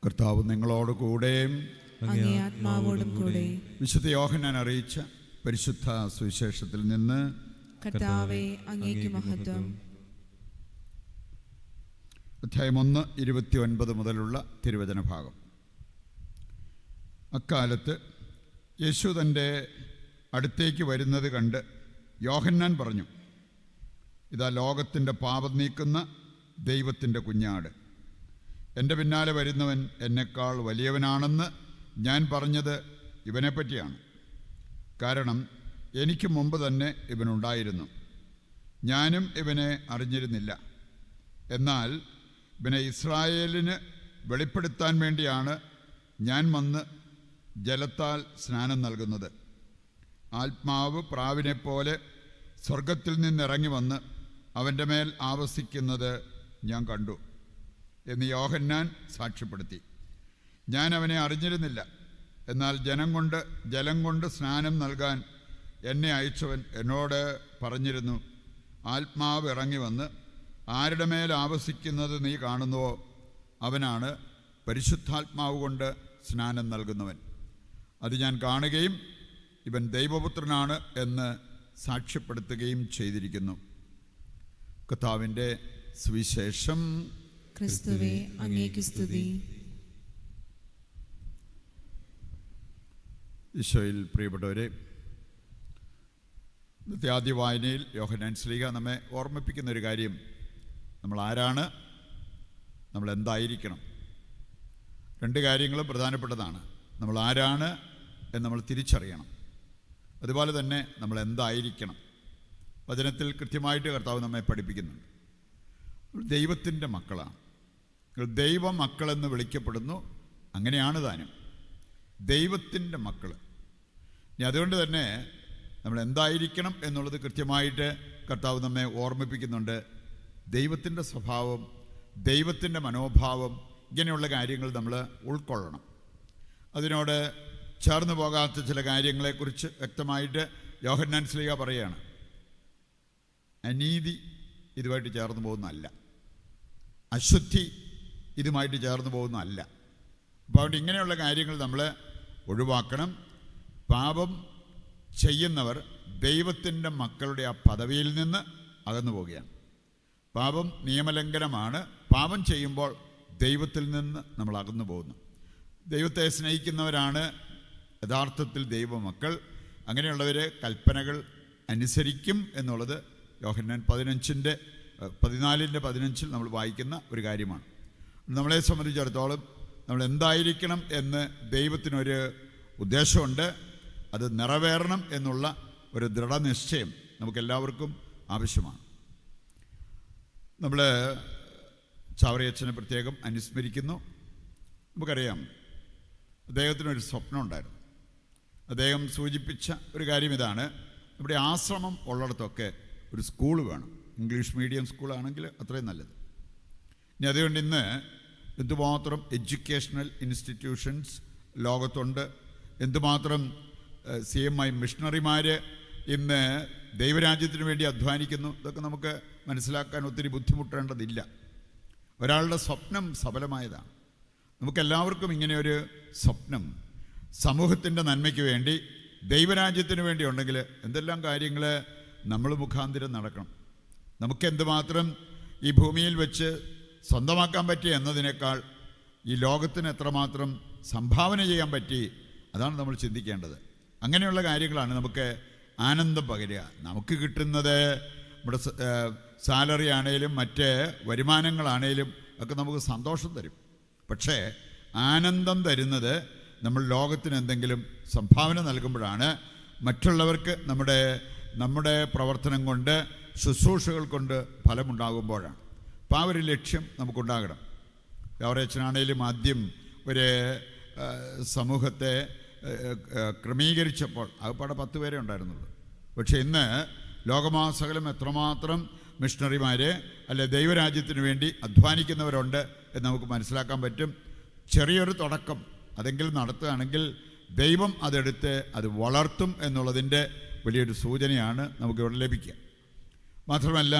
കർത്താവ് നിങ്ങളോട് കൂടെ അങ്ങേ ആത്മാവോടും കൂടെ. വിശുദ്ധ യോഹന്നാൻ അറിയിച്ച പരിശുദ്ധ സുവിശേഷത്തിൽ നിന്ന്. കർത്താവേ, അങ്ങേക്ക് മഹത്വം. അധ്യായം 1:29 മുതലുള്ള തിരുവചന ഭാഗം. അക്കാലത്ത് യേശു തൻ്റെ അടുത്തേക്ക് വരുന്നത് കണ്ട് യോഹന്നാൻ പറഞ്ഞു, ഇതാ ലോകത്തിൻ്റെ പാപം നീക്കുന്ന ദൈവത്തിൻ്റെ കുഞ്ഞാട്. എൻ്റെ പിന്നാലെ വരുന്നവൻ എന്നെക്കാൾ വലിയവനാണെന്ന് ഞാൻ പറഞ്ഞത് ഇവനെപ്പറ്റിയാണ്. കാരണം എനിക്ക് മുമ്പ് തന്നെ ഇവനുണ്ടായിരുന്നു, ഞാനും ഇവനെ അറിഞ്ഞിരുന്നില്ല. എന്നാൽ ഇവനെ ഇസ്രായേലിന് വെളിപ്പെടുത്താൻ വേണ്ടിയാണ് ഞാൻ വന്ന് ജലത്താൽ സ്നാനം നൽകുന്നത്. ആത്മാവ് പ്രാവിനെപ്പോലെ സ്വർഗത്തിൽ നിന്നിറങ്ങി വന്ന് അവൻ്റെ മേൽ ആവസിക്കുന്നത് ഞാൻ കണ്ടു എന്ന് യോഹന്നാൻ സാക്ഷ്യപ്പെടുത്തി. ഞാൻ അവനെ അറിഞ്ഞിരുന്നില്ല. എന്നാൽ ജലം കൊണ്ട് സ്നാനം നൽകാൻ എന്നെ അയച്ചവൻ എന്നോട് പറഞ്ഞിരുന്നു, ആത്മാവ് ഇറങ്ങി വന്ന് ആരുടെ മേൽ ആവസിക്കുന്നത് നീ കാണുന്നുവോ അവനാണ് പരിശുദ്ധാത്മാവ് കൊണ്ട് സ്നാനം നൽകുന്നവൻ. അത് ഞാൻ കാണുകയും ഇവൻ ദൈവപുത്രനാണ് എന്ന് സാക്ഷ്യപ്പെടുത്തുകയും ചെയ്തിരിക്കുന്നു. കർത്താവിൻ്റെ സുവിശേഷം. ക്രിസ്തുവേ, അങ്ങേക്ക് സ്തുതി. ഈശോയിൽ പ്രിയപ്പെട്ടവരെ, ഇന്നത്തെ ആദ്യ വായനയിൽ യോഹന്നാൻ ശ്ലീഹ നമ്മെ ഓർമ്മിപ്പിക്കുന്ന ഒരു കാര്യം, നമ്മൾ ആരാണ്, നമ്മൾ എന്തായിരിക്കണം. രണ്ട് കാര്യങ്ങളും പ്രധാനപ്പെട്ടതാണ്. നമ്മൾ ആരാണ് എന്ന് നമ്മൾ തിരിച്ചറിയണം. അതുപോലെ തന്നെ നമ്മൾ എന്തായിരിക്കണം. വചനത്തിൽ കൃത്യമായിട്ട് കർത്താവ് നമ്മെ പഠിപ്പിക്കുന്നുണ്ട്. ദൈവത്തിൻ്റെ മക്കളാണ്. ദൈവ മക്കളെന്ന് വിളിക്കപ്പെടുന്നു. അങ്ങനെയാണ് താനും ദൈവത്തിൻ്റെ മക്കൾ. ഇനി അതുകൊണ്ട് തന്നെ നമ്മൾ എന്തായിരിക്കണം എന്നുള്ളത് കൃത്യമായിട്ട് കർത്താവ് നമ്മെ ഓർമ്മിപ്പിക്കുന്നുണ്ട്. ദൈവത്തിൻ്റെ സ്വഭാവം, ദൈവത്തിൻ്റെ മനോഭാവം, ഇങ്ങനെയുള്ള കാര്യങ്ങൾ നമ്മൾ ഉൾക്കൊള്ളണം. അതിനോട് ചേർന്ന് പോകാത്ത ചില കാര്യങ്ങളെക്കുറിച്ച് വ്യക്തമായിട്ട് യോഹന്നാൻ ശ്ലീഹ പറയുകയാണ്. അനീതി ഇതുമായിട്ട് ചേർന്ന് പോകുന്നതല്ല, അശുദ്ധി ഇതുമായിട്ട് ചേർന്ന് പോകുന്നതല്ല. അപ്പോൾ അതുകൊണ്ട് ഇങ്ങനെയുള്ള കാര്യങ്ങൾ നമ്മൾ ഒഴിവാക്കണം. പാപം ചെയ്യുന്നവർ ദൈവത്തിൻ്റെ മക്കളുടെ ആ പദവിയിൽ നിന്ന് അകന്നു പോവുകയാണ്. പാപം നിയമലംഘനമാണ്. പാപം ചെയ്യുമ്പോൾ ദൈവത്തിൽ നിന്ന് നമ്മൾ അകന്നു പോകുന്നു. ദൈവത്തെ സ്നേഹിക്കുന്നവരാണ് യഥാർത്ഥത്തിൽ ദൈവമക്കൾ. അങ്ങനെയുള്ളവർ കൽപ്പനകൾ അനുസരിക്കും എന്നുള്ളത് യോഹന്നാൻ 14:15 നമ്മൾ വായിക്കുന്ന ഒരു കാര്യമാണ്. നമ്മളെ സംബന്ധിച്ചിടത്തോളം നമ്മൾ എന്തായിരിക്കണം എന്ന് ദൈവത്തിനൊരു ഉദ്ദേശമുണ്ട്. അത് നിറവേറണം എന്നുള്ള ഒരു ദൃഢനിശ്ചയം നമുക്കെല്ലാവർക്കും ആവശ്യമാണ്. നമ്മൾ ചാവറയച്ചനെ പ്രത്യേകം അനുസ്മരിക്കുന്നു. നമുക്കറിയാം, അദ്ദേഹത്തിനൊരു സ്വപ്നം ഉണ്ടായിരുന്നു. അദ്ദേഹം സൂചിപ്പിച്ച ഒരു കാര്യം ഇതാണ്: നമ്മുടെ ആശ്രമം ഉള്ളിടത്തൊക്കെ ഒരു സ്കൂൾ വേണം. ഇംഗ്ലീഷ് മീഡിയം സ്കൂളാണെങ്കിൽ അത്രയും നല്ലത്. ഇനി അതുകൊണ്ട് ഇന്ന് എന്തുമാത്രം എഡ്യൂക്കേഷണൽ ഇൻസ്റ്റിറ്റ്യൂഷൻസ് ലോകത്തുണ്ട്, എന്തുമാത്രം CMI മിഷണറിമാർ ഇന്ന് ദൈവരാജ്യത്തിന് വേണ്ടി അധ്വാനിക്കുന്നു. ഇതൊക്കെ നമുക്ക് മനസ്സിലാക്കാൻ ഒത്തിരി ബുദ്ധിമുട്ടേണ്ടതില്ല. ഒരാളുടെ സ്വപ്നം സഫലമായതാണ്. നമുക്കെല്ലാവർക്കും ഇങ്ങനെയൊരു സ്വപ്നം സമൂഹത്തിൻ്റെ നന്മയ്ക്ക് വേണ്ടി, ദൈവരാജ്യത്തിന് വേണ്ടി ഉണ്ടെങ്കിൽ എന്തെല്ലാം കാര്യങ്ങൾ നമ്മൾ മുഖാന്തരം നടക്കണം. നമുക്കെന്തുമാത്രം ഈ ഭൂമിയിൽ വെച്ച് സ്വന്തമാക്കാൻ പറ്റി എന്നതിനേക്കാൾ ഈ ലോകത്തിന് എത്രമാത്രം സംഭാവന ചെയ്യാൻ പറ്റി, അതാണ് നമ്മൾ ചിന്തിക്കേണ്ടത്. അങ്ങനെയുള്ള കാര്യങ്ങളാണ് നമുക്ക് ആനന്ദം പകരുക. നമുക്ക് കിട്ടുന്നത് നമ്മുടെ സാലറി ആണേലും മറ്റ് വരുമാനങ്ങളാണേലും ഒക്കെ നമുക്ക് സന്തോഷം തരും. പക്ഷേ ആനന്ദം തരുന്നത് നമ്മൾ ലോകത്തിന് എന്തെങ്കിലും സംഭാവന നൽകുമ്പോഴാണ്. മറ്റുള്ളവർക്ക് നമ്മുടെ പ്രവർത്തനം കൊണ്ട്, ശുശ്രൂഷകൾ കൊണ്ട് ഫലമുണ്ടാകുമ്പോഴാണ്. അപ്പോൾ ആ ഒരു ലക്ഷ്യം നമുക്കുണ്ടാകണം. യാവറേച്ചനാണേലും ആദ്യം ഒരു സമൂഹത്തെ ക്രമീകരിച്ചപ്പോൾ ആകപ്പാടെ 10 പേരെ ഉണ്ടായിരുന്നുള്ളൂ. പക്ഷേ ഇന്ന് ലോകമാസകലം എത്രമാത്രം മിഷണറിമാർ അല്ലെ ദൈവരാജ്യത്തിന് വേണ്ടി അധ്വാനിക്കുന്നവരുണ്ട് എന്ന് നമുക്ക് മനസ്സിലാക്കാൻ പറ്റും. ചെറിയൊരു തുടക്കം അതെങ്കിലും നടത്തുകയാണെങ്കിൽ ദൈവം അതെടുത്ത് അത് വളർത്തും എന്നുള്ളതിൻ്റെ വലിയൊരു സൂചനയാണ് നമുക്കിവിടെ ലഭിക്കുക. മാത്രമല്ല,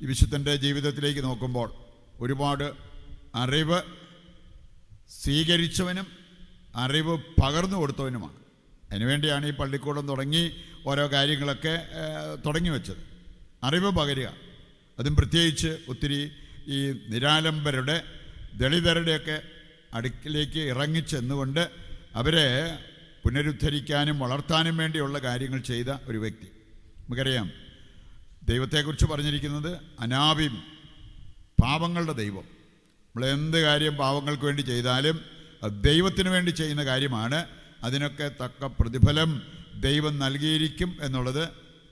ഈ വിശുദ്ധൻ്റെ ജീവിതത്തിലേക്ക് നോക്കുമ്പോൾ ഒരുപാട് അറിവ്, സ്വീകരിച്ചവനും അറിവ് പകർന്നു കൊടുത്തവനുമാണ്. അതിനുവേണ്ടിയാണ് ഈ പള്ളിക്കൂടം തുടങ്ങി ഓരോ കാര്യങ്ങളൊക്കെ തുടങ്ങി വെച്ചത്. അറിവ് പകരുക, അതും പ്രത്യേകിച്ച് ഒത്തിരി ഈ നിരാലംബരുടെ ദളിതരുടെയൊക്കെ അടുക്കിലേക്ക് ഇറങ്ങിച്ചെന്നുകൊണ്ട് അവരെ പുനരുദ്ധരിക്കാനും വളർത്താനും വേണ്ടിയുള്ള കാര്യങ്ങൾ ചെയ്ത ഒരു വ്യക്തി. നമുക്കറിയാം, ദൈവത്തെക്കുറിച്ച് പറഞ്ഞിരിക്കുന്നത് അനാബിം, പാവങ്ങളുടെ ദൈവം. നമ്മൾ എന്ത് കാര്യം പാവങ്ങൾക്ക് വേണ്ടി ചെയ്താലും അത് ദൈവത്തിന് വേണ്ടി ചെയ്യുന്ന കാര്യമാണ്. അതിനൊക്കെ തക്ക പ്രതിഫലം ദൈവം നൽകിയിരിക്കും എന്നുള്ളത്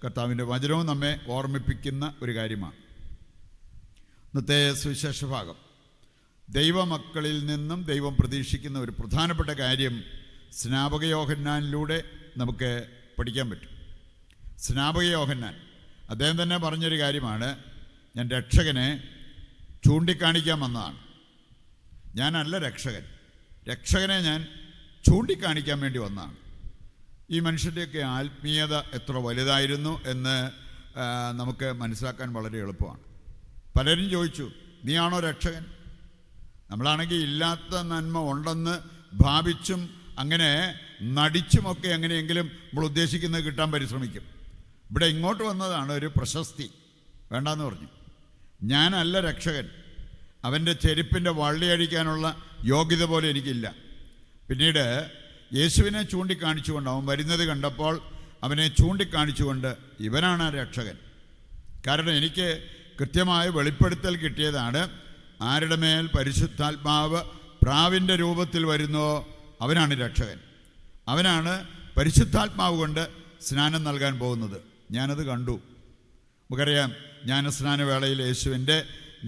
കർത്താവിൻ്റെ വചനവും നമ്മെ ഓർമ്മിപ്പിക്കുന്ന ഒരു കാര്യമാണ്. ഇന്നത്തെ സുവിശേഷ ഭാഗം ദൈവമക്കളിൽ നിന്നും ദൈവം പ്രതീക്ഷിക്കുന്ന ഒരു പ്രധാനപ്പെട്ട കാര്യം സ്നാപക യോഹന്നാനിലൂടെ നമുക്ക് പഠിക്കാൻ പറ്റും. സ്നാപക യോഹന്നാൻ അദ്ദേഹം തന്നെ പറഞ്ഞൊരു കാര്യമാണ്, ഞാൻ രക്ഷകനെ ചൂണ്ടിക്കാണിക്കാൻ വന്നതാണ്. ഞാനല്ല രക്ഷകൻ, രക്ഷകനെ ഞാൻ ചൂണ്ടിക്കാണിക്കാൻ വേണ്ടി വന്നതാണ്. ഈ മനുഷ്യൻ്റെയൊക്കെ ആത്മീയത എത്ര വലുതായിരുന്നു എന്ന് നമുക്ക് മനസ്സിലാക്കാൻ വളരെ എളുപ്പമാണ്. പലരും ചോദിച്ചു, നീയാണോ രക്ഷകൻ? നമ്മളാണെങ്കിൽ ഇല്ലാത്ത നന്മ ഉണ്ടെന്ന് ഭാവിച്ചും അങ്ങനെ നടിച്ചുമൊക്കെ എങ്ങനെയെങ്കിലും നമ്മൾ ഉദ്ദേശിക്കുന്നത് കിട്ടാൻ പരിശ്രമിക്കും. ഇവിടെ ഇങ്ങോട്ട് വന്നതാണ് ഒരു പ്രശസ്തി, വേണ്ടാന്ന് പറഞ്ഞു. ഞാനല്ല രക്ഷകൻ, അവൻ്റെ ചെരുപ്പിൻ്റെ വള്ളി അഴിക്കാനുള്ള യോഗ്യത പോലെ എനിക്കില്ല. പിന്നീട് യേശുവിനെ ചൂണ്ടിക്കാണിച്ചുകൊണ്ട്, അവൻ വരുന്നത് കണ്ടപ്പോൾ അവനെ ചൂണ്ടിക്കാണിച്ചുകൊണ്ട്, ഇവനാണ് രക്ഷകൻ. കാരണം എനിക്ക് കൃത്യമായ വെളിപ്പെടുത്തൽ കിട്ടിയതാണ്, ആരുടെ മേൽ പരിശുദ്ധാത്മാവ് പ്രാവിൻ്റെ രൂപത്തിൽ വരുന്നോ അവനാണ് രക്ഷകൻ, അവനാണ് പരിശുദ്ധാത്മാവ് കൊണ്ട് സ്നാനം നൽകാൻ പോകുന്നത്. ഞാനത് കണ്ടു. നമുക്കറിയാം, ജ്ഞാനസ്നാന വേളയിൽ, യേശുവിൻ്റെ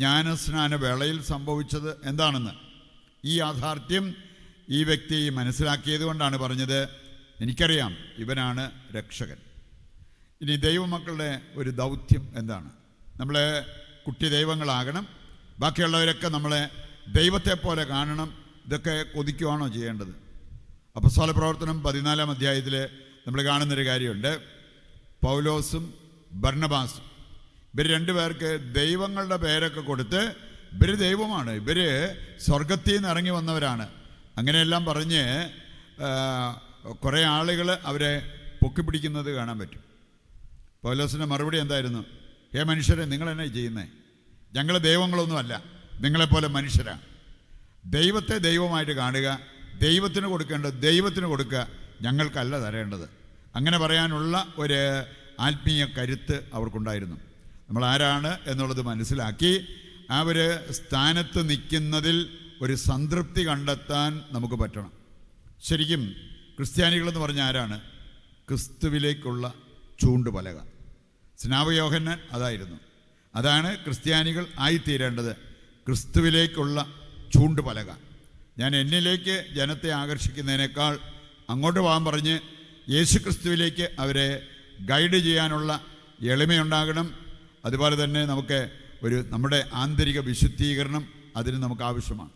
ജ്ഞാനസ്നാന വേളയിൽ സംഭവിച്ചത് എന്താണെന്ന്. ഈ യാഥാർത്ഥ്യം ഈ വ്യക്തി മനസ്സിലാക്കിയത് കൊണ്ടാണ് പറഞ്ഞത്, എനിക്കറിയാം ഇവനാണ് രക്ഷകൻ. ഇനി ദൈവമക്കളുടെ ഒരു ദൗത്യം എന്താണ്? നമ്മളെ കുട്ടി ദൈവങ്ങളാകണം, ബാക്കിയുള്ളവരൊക്കെ നമ്മളെ ദൈവത്തെ പോലെ കാണണം. ഇതൊക്കെ കൊതിക്കുവാണോ ചെയ്യേണ്ടത്? അപ്പോസ്തല പ്രവർത്തനം 14-ാം അധ്യായത്തിൽ നമ്മൾ കാണുന്നൊരു കാര്യമുണ്ട്. പൗലോസും ബർണബാസും, ഇവർ രണ്ടുപേർക്ക് ദൈവങ്ങളുടെ പേരൊക്കെ കൊടുത്ത്, ഇവർ ദൈവമാണ്, ഇവർ സ്വർഗത്തിൽ നിന്ന് ഇറങ്ങി വന്നവരാണ്, അങ്ങനെയെല്ലാം പറഞ്ഞ് കുറേ ആളുകൾ അവരെ പൊക്കിപ്പിടിക്കുന്നത് കാണാൻ പറ്റും. പൗലോസിൻ്റെ മറുപടി എന്തായിരുന്നു? ഹേ മനുഷ്യരെ, നിങ്ങളെന്നാ ചെയ്യുന്നത്? ഞങ്ങൾ ദൈവങ്ങളൊന്നുമല്ല, നിങ്ങളെപ്പോലെ മനുഷ്യരാണ്. ദൈവത്തെ ദൈവമായിട്ട് കാണുക, ദൈവത്തിന് കൊടുക്കേണ്ടത് ദൈവത്തിന് കൊടുക്കുക, ഞങ്ങൾക്കല്ല തരേണ്ടത്. അങ്ങനെ പറയാനുള്ള ഒരു ആത്മീയ കരുത്ത് അവർക്കുണ്ടായിരുന്നു. നമ്മൾ ആരാണ് എന്നുള്ളത് മനസ്സിലാക്കി ആ ഒരു സ്ഥാനത്ത് നിൽക്കുന്നതിൽ ഒരു സംതൃപ്തി കണ്ടെത്താൻ നമുക്ക് പറ്റണം. ശരിക്കും ക്രിസ്ത്യാനികളെന്ന് പറഞ്ഞാൽ ആരാണ്? ക്രിസ്തുവിലേക്കുള്ള ചൂണ്ടുപലക. സ്നാപക യോഹന്നാൻ അതായിരുന്നു. അതാണ് ക്രിസ്ത്യാനികൾ ആയിത്തീരേണ്ടത്, ക്രിസ്തുവിലേക്കുള്ള ചൂണ്ടുപലക. ഞാൻ എന്നിലേക്ക് ജനത്തെ ആകർഷിക്കുന്നതിനേക്കാൾ അങ്ങോട്ട് പോകാൻ പറഞ്ഞ് യേശു ക്രിസ്തുവിലേക്ക് അവരെ ഗൈഡ് ചെയ്യാനുള്ള എളിമയുണ്ടാകണം. അതുപോലെ തന്നെ നമുക്ക് നമ്മുടെ ആന്തരിക വിശുദ്ധീകരണം അതിന് നമുക്ക് ആവശ്യമാണ്.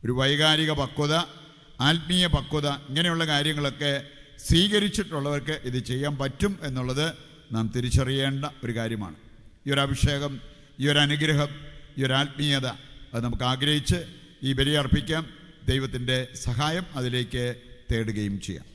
ഒരു വൈകാരിക പക്വത, ആത്മീയ പക്വത, ഇങ്ങനെയുള്ള കാര്യങ്ങളൊക്കെ സ്വീകരിച്ചിട്ടുള്ളവർക്ക് ഇത് ചെയ്യാൻ പറ്റും എന്നുള്ളത് നാം തിരിച്ചറിയേണ്ട ഒരു കാര്യമാണ്. ഈ ഒരു അഭിഷേകം, ഈ ഒരു അനുഗ്രഹം, ഈ ഒരു ആത്മീയത അത് നമുക്ക് ആഗ്രഹിച്ച് ഈ ബലി അർപ്പിക്കാം. ദൈവത്തിൻ്റെ സഹായം അതിലേക്ക് തേടുകയും ചെയ്യാം.